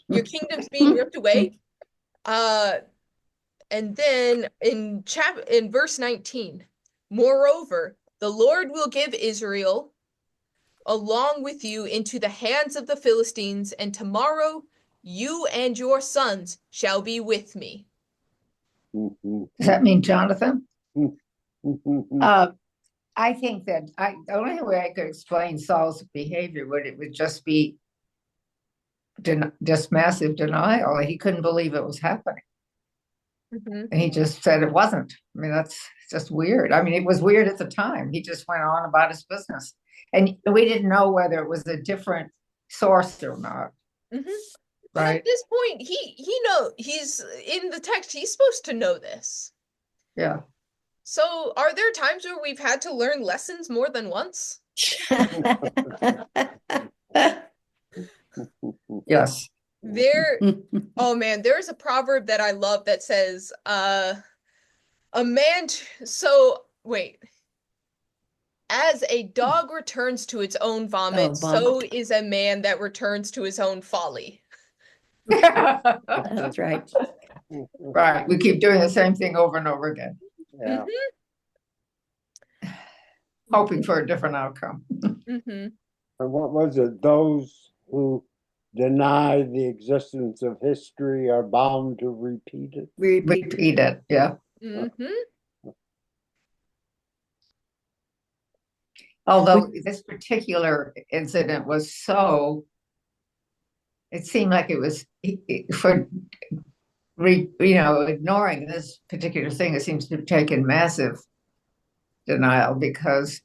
Your kingdom's being ripped away. And then in verse 19, moreover, the Lord will give Israel along with you into the hands of the Philistines, and tomorrow you and your sons shall be with me. Does that mean Jonathan? I think that the only way I could explain Saul's behavior would just be just massive denial. He couldn't believe it was happening. And he just said it wasn't. I mean, that's just weird. I mean, it was weird at the time. He just went on about his business. And we didn't know whether it was a different source or not. But Right? at this point, he's in the text, he's supposed to know this. Yeah. So are there times where we've had to learn lessons more than once? Yes. Oh man, there's a proverb that I love that says, as a dog returns to its own vomit, so is a man that returns to his own folly. That's right. Right. We keep doing the same thing over and over again. Yeah. Hoping for a different outcome. And what was it? Those who deny the existence of history are bound to repeat it. Repeat it. Yeah. Although this particular incident was it seemed like it was for ignoring this particular thing. It seems to have taken massive denial because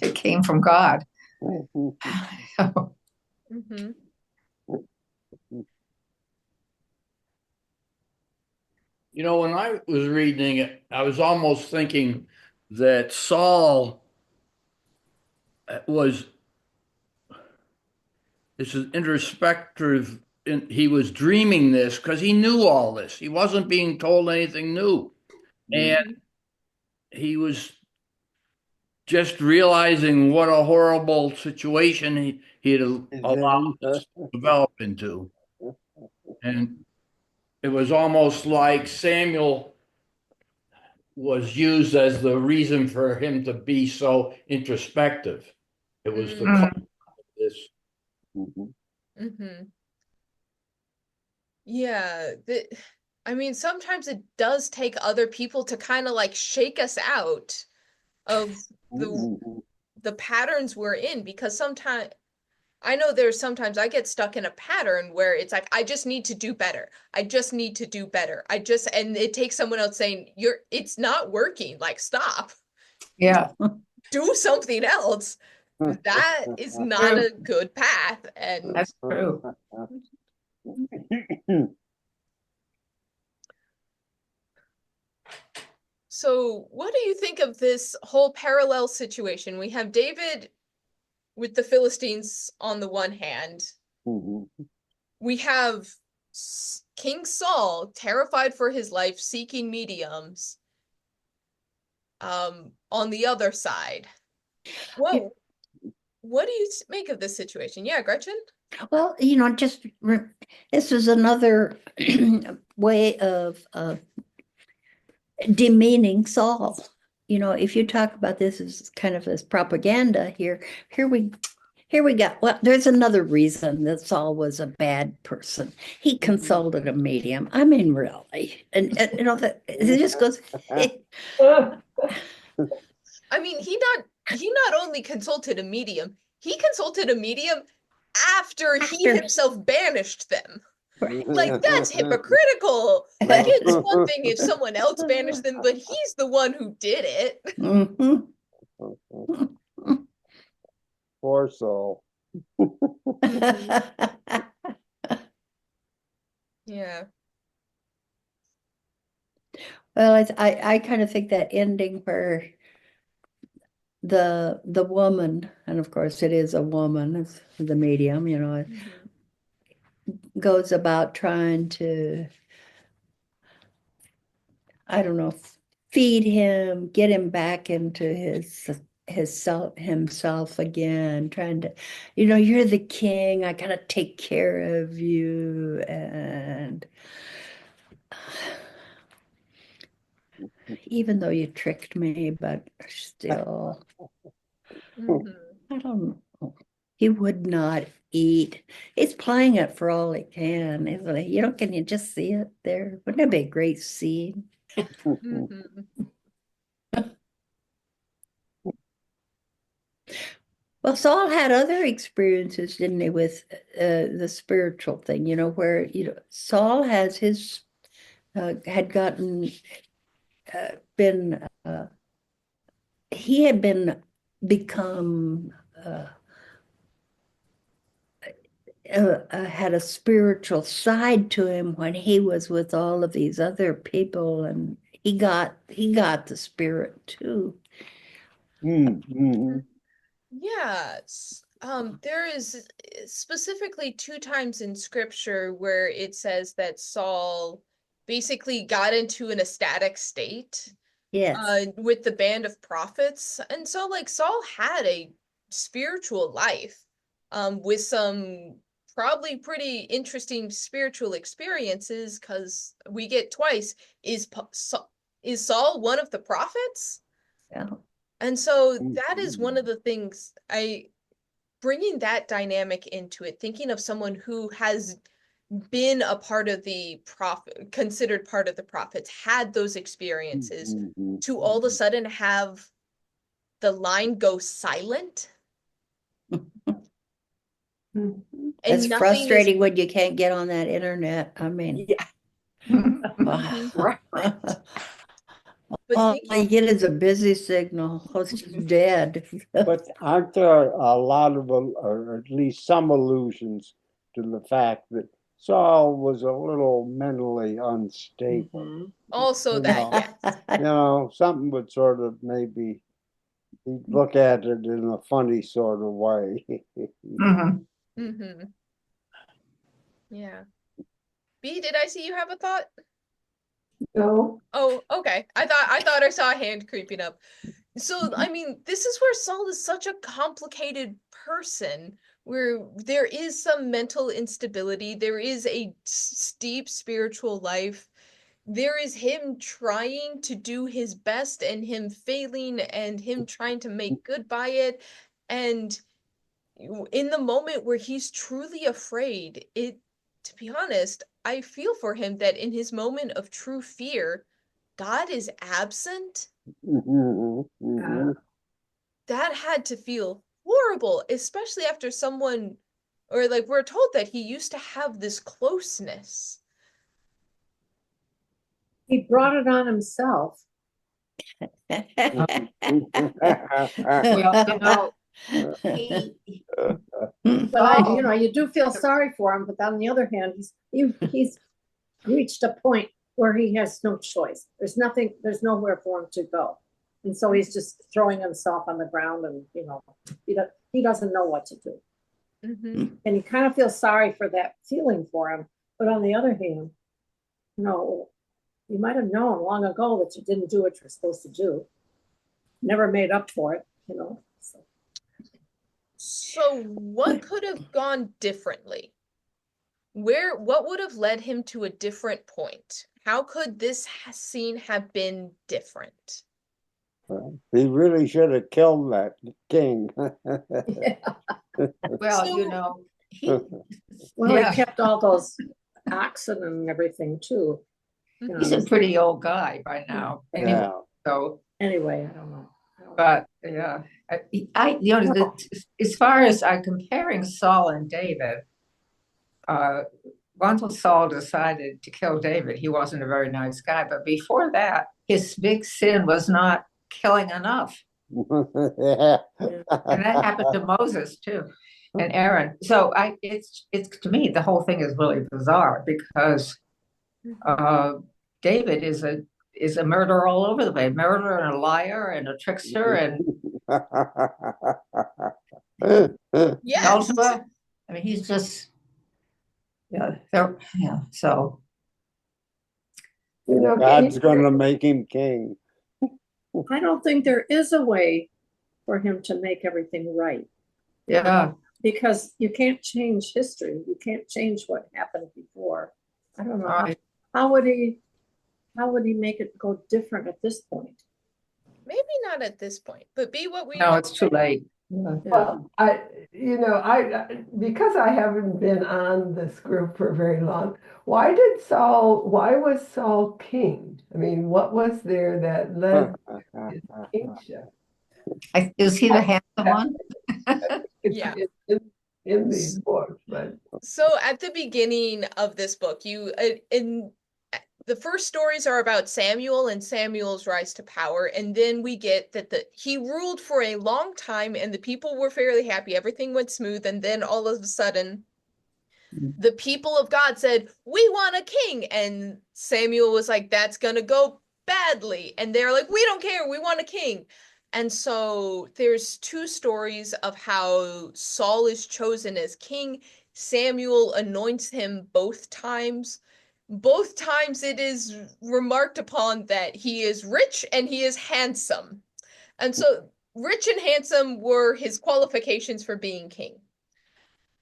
it came from God. You know, when I was reading it, I was almost thinking that Saul was this is introspective. He was dreaming this because he knew all this. He wasn't being told anything new, and he was just realizing what a horrible situation he had allowed Then, us to develop into. And it was almost like Samuel was used as the reason for him to be so introspective. It was the cause of this. Yeah, I mean, sometimes it does take other people to kind of like shake us out of the patterns we're in, because sometimes I know there's sometimes I get stuck in a pattern where it's like I just need to do better. I just need to do better. And it takes someone else saying, it's not working, like stop. Yeah. Do something else. That is not a good path. And That's true. so what do you think of this whole parallel situation? We have David with the Philistines on the one hand. We have King Saul, terrified for his life, seeking mediums, on the other side. What do you make of this situation? Yeah, Gretchen? Well, this is another way of demeaning Saul. If you talk about this as kind of as propaganda here we go. Well, there's another reason that Saul was a bad person. He consulted a medium. I mean, really, and that it just goes. I mean, he not only consulted a medium, he consulted a medium after he himself banished them. Like, that's hypocritical. Like, it's one thing if someone else banished them, but he's the one who did it. Poor Saul. Yeah. Well, I kind of think that ending where the woman, and of course it is a woman, it's the medium, goes about trying to, I don't know, feed him, get him back into himself again, trying to, you're the king, I gotta take care of you, and even though you tricked me, but still, I don't know. He would not eat. He's playing it for all he can, isn't he? Can you just see it there? Wouldn't it be a great scene? Well, Saul had other experiences, didn't he, with the spiritual thing, where, Saul has had gotten, he had become, had a spiritual side to him when he was with all of these other people, and he got the spirit too. Yes. There is specifically 2 times in scripture where it says that Saul basically got into an ecstatic state. Yes. With the band of prophets. And so like Saul had a spiritual life, with some probably pretty interesting spiritual experiences, because we get twice, is Saul one of the prophets? Yeah. And so that is one of the things bringing that dynamic into it, thinking of someone who has been a part of the prophet, considered part of the prophets, had those experiences, to all of a sudden have the line go silent. It's frustrating when you can't get on that internet. I mean, Yeah. Right. But all you get is a busy signal. It's just dead. But aren't there a lot of, or at least some allusions to the fact that Saul was a little mentally unstable? Also that, yes. Something would sort of maybe he'd look at it in a funny sort of way. Yeah. B, did I see you have a thought? No. Oh, okay. I thought I saw a hand creeping up. So, I mean, this is where Saul is such a complicated person, where there is some mental instability, there is a steep spiritual life, there is him trying to do his best and him failing and him trying to make good by it. And in the moment where he's truly afraid, to be honest, I feel for him that in his moment of true fear, God is absent. That had to feel horrible, especially after someone, or like we're told that he used to have this closeness. He brought it on himself. Well, But you do feel sorry for him. But on the other hand, he's reached a point where he has no choice. There's nowhere for him to go, and so he's just throwing himself on the ground, and he doesn't know what to do. And you kind of feel sorry for that feeling for him. But on the other hand, you might have known long ago that you didn't do what you're supposed to do. Never made up for it, So what could have gone differently? What would have led him to a different point? How could this scene have been different? He really should have killed that king. Well, he kept all those oxen and everything too. He's a pretty old guy by now. Anyway, anyway, I don't know. But yeah, as far as comparing Saul and David, once Saul decided to kill David, he wasn't a very nice guy. But before that, his big sin was not killing enough. And that happened to Moses too, and Aaron. So it's to me, the whole thing is really bizarre because David is a murderer all over the place, murderer and a liar and a trickster and yes. I mean, he's just so God's gonna make him king. I don't think there is a way for him to make everything right. Yeah. Because you can't change history. You can't change what happened before. I don't know. How would he make it go different at this point? Maybe not at this point, but No, it's too late. Well, because I haven't been on this group for very long, why was Saul king? I mean, what was there that led his kingship? Is he the handsome one? Yeah. In these books, but so at the beginning of this book, the first stories are about Samuel and Samuel's rise to power, and then we get that he ruled for a long time and the people were fairly happy, everything went smooth, and then all of a sudden the people of God said, "We want a king," and Samuel was like, "That's gonna go badly," and they're like, "We don't care, we want a king." And so there's two stories of how Saul is chosen as king. Samuel anoints him both times. Both times it is remarked upon that he is rich and he is handsome. And so rich and handsome were his qualifications for being king.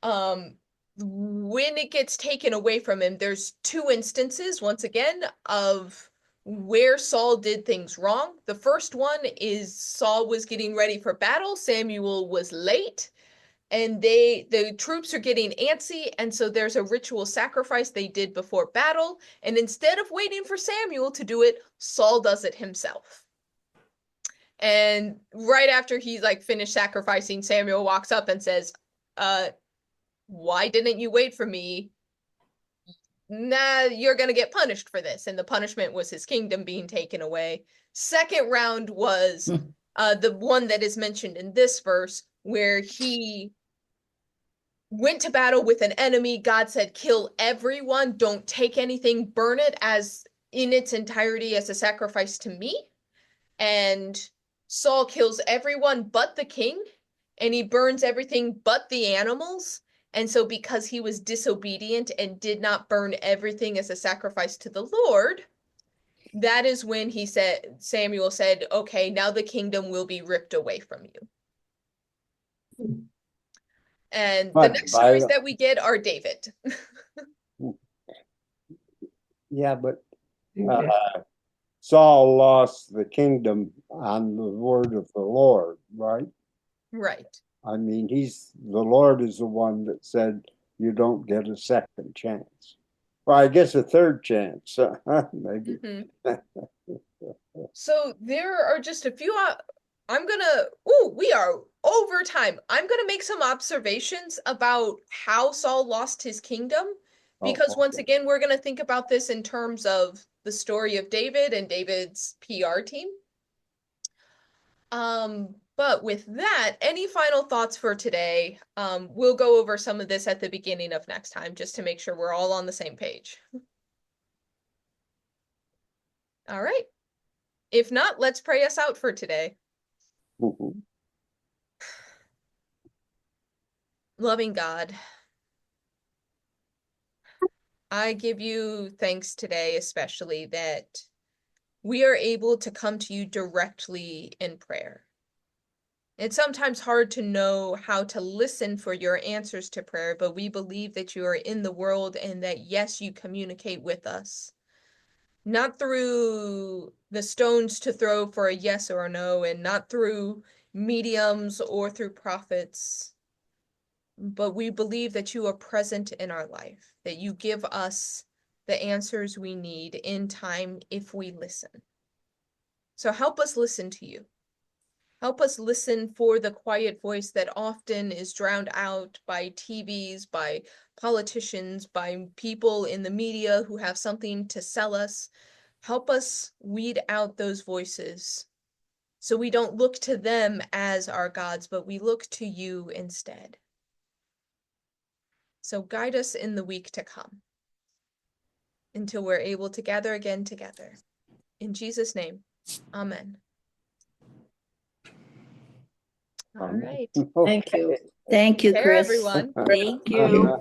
When it gets taken away from him, there's two instances, once again, of where Saul did things wrong. The first one is Saul was getting ready for battle. Samuel was late. And the troops are getting antsy, and so there's a ritual sacrifice they did before battle, and instead of waiting for Samuel to do it, Saul does it himself. And right after he's finished sacrificing, Samuel walks up and says, "Why didn't you wait for me? Nah, you're gonna get punished for this." And the punishment was his kingdom being taken away. Second round was the one that is mentioned in this verse, where he went to battle with an enemy. God said, "Kill everyone, don't take anything, burn it as in its entirety as a sacrifice to me." And Saul kills everyone but the king, and he burns everything but the animals. And so because he was disobedient and did not burn everything as a sacrifice to the Lord, that is when Samuel said, okay, now the kingdom will be ripped away from you. And the But next by stories the- that we get are David. Yeah, but Yeah. Saul lost the kingdom on the word of the Lord, right? Right. I mean, the Lord is the one that said you don't get a second chance. Well, I guess a third chance, maybe. Mhm. So there are just a few, we are over time. I'm gonna make some observations about how Saul lost his kingdom, because once okay. again, we're gonna think about this in terms of the story of David and David's PR team. But with that, any final thoughts for today? We'll go over some of this at the beginning of next time, just to make sure we're all on the same page. All right. If not, let's pray us out for today. Mhm. Loving God, I give you thanks today, especially that we are able to come to you directly in prayer. It's sometimes hard to know how to listen for your answers to prayer, but we believe that you are in the world and that, yes, you communicate with us. Not through the stones to throw for a yes or a no, and not through mediums or through prophets, but we believe that you are present in our life, that you give us the answers we need in time if we listen. So help us listen to you. Help us listen for the quiet voice that often is drowned out by TVs, by politicians, by people in the media who have something to sell us. Help us weed out those voices so we don't look to them as our gods, but we look to you instead. So guide us in the week to come until we're able to gather again together. In Jesus' name, amen. All right. Thank you. Thank you, Take care, Chris. everyone. Thank you.